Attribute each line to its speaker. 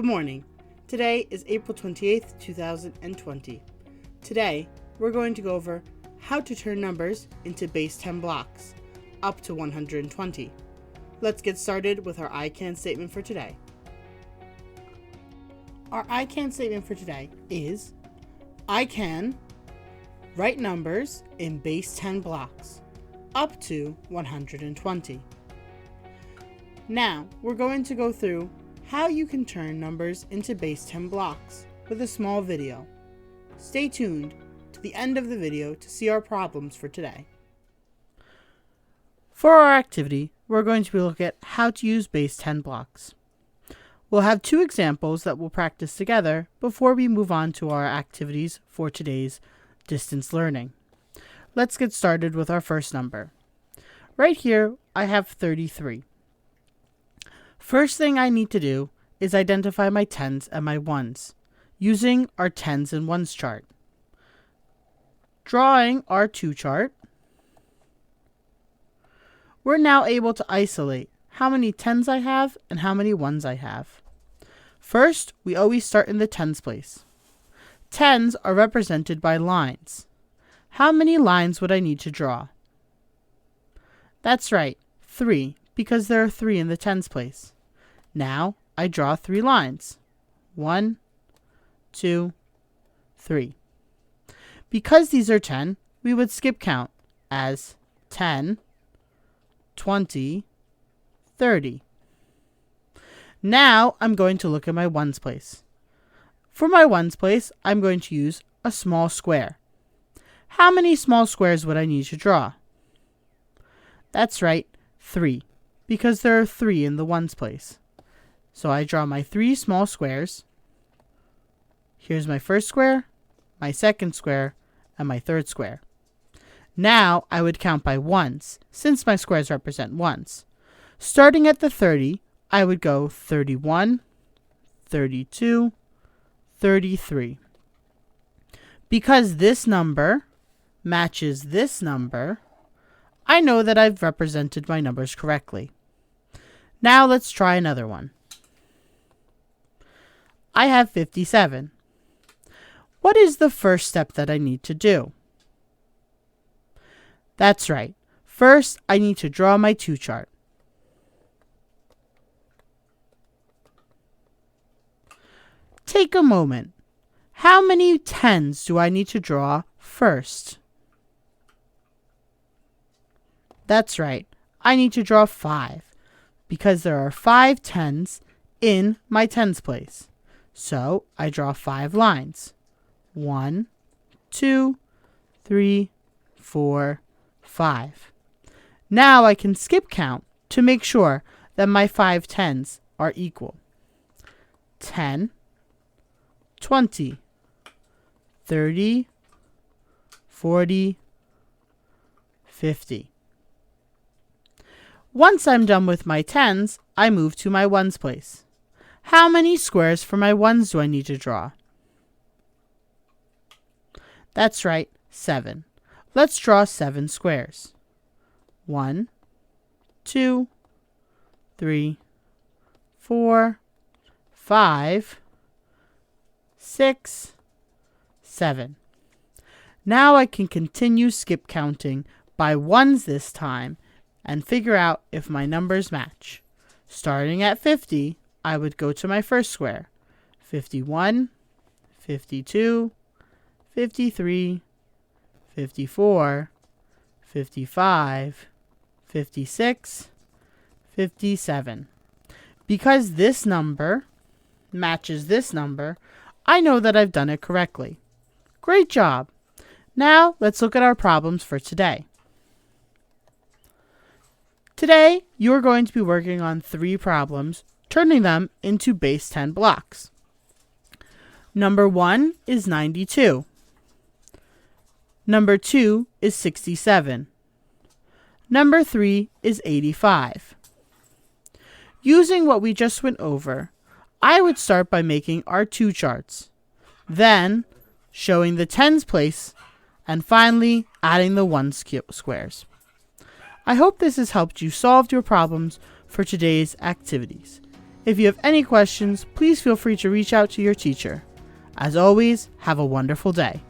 Speaker 1: Good morning. Today is April 28th, 2020. Today, we're going to go over how to turn numbers into base 10 blocks, up to 120. Let's get started with our I can statement for today. Our I can statement for today is, I can write numbers in base 10 blocks, up to 120. Now, we're going to go through how you can turn numbers into base 10 blocks with a small video. Stay tuned to the end of the video to see our problems for today. For our activity, we're going to look at how to use base 10 blocks. We'll have two examples that we'll practice together before we move on to our activities for today's distance learning. Let's get started with our first number. Right here, I have 33. First thing I need to do is identify my tens and my ones using our tens and ones chart. Drawing our 2 chart, we're now able to isolate how many tens I have and how many ones I have. First, we always start in the tens place. Tens are represented by lines. How many lines would I need to draw? That's right, 3, because there are 3 in the tens place. Now, I draw 3 lines. 1, 2, 3. Because these are 10, we would skip count as 10, 20, 30. Now, I'm going to look at my ones place. For my ones place, I'm going to use a small square. How many small squares would I need to draw? That's right, 3, because there are 3 in the ones place. So I draw my 3 small squares. Here's my first square, my second square, and my third square. Now I would count by ones, since my squares represent ones. Starting at the 30, I would go 31, 32, 33. Because this number matches this number, I know that I've represented my numbers correctly. Now let's try another one. I have 57. What is the first step that I need to do? That's right. First, I need to draw my 2 chart. Take a moment. How many tens do I need to draw first? That's right. I need to draw 5 because there are 5 tens in my tens place. So I draw 5 lines. 1, 2, 3, 4, 5. Now I can skip count to make sure that my 5 tens are equal. 10, 20, 30, 40, 50. Once I'm done with my tens, I move to my ones place. How many squares for my ones do I need to draw? That's right, 7. Let's draw 7 squares. 1, 2, 3, 4, 5, 6, 7. Now I can continue skip counting by ones this time and figure out if my numbers match. Starting at 50, I would go to my first square. 51, 52, 53, 54, 55, 56, 57. Because this number matches this number, I know that I've done it correctly. Great job! Now, let's look at our problems for today. Today, you are going to be working on 3 problems, turning them into base 10 blocks. Number 1 is 92. Number 2 is 67. Number 3 is 85. Using what we just went over, I would start by making our 2 charts, then showing the tens place, and finally adding the ones squares. I hope this has helped you solve your problems for today's activities. If you have any questions, please feel free to reach out to your teacher. As always, have a wonderful day.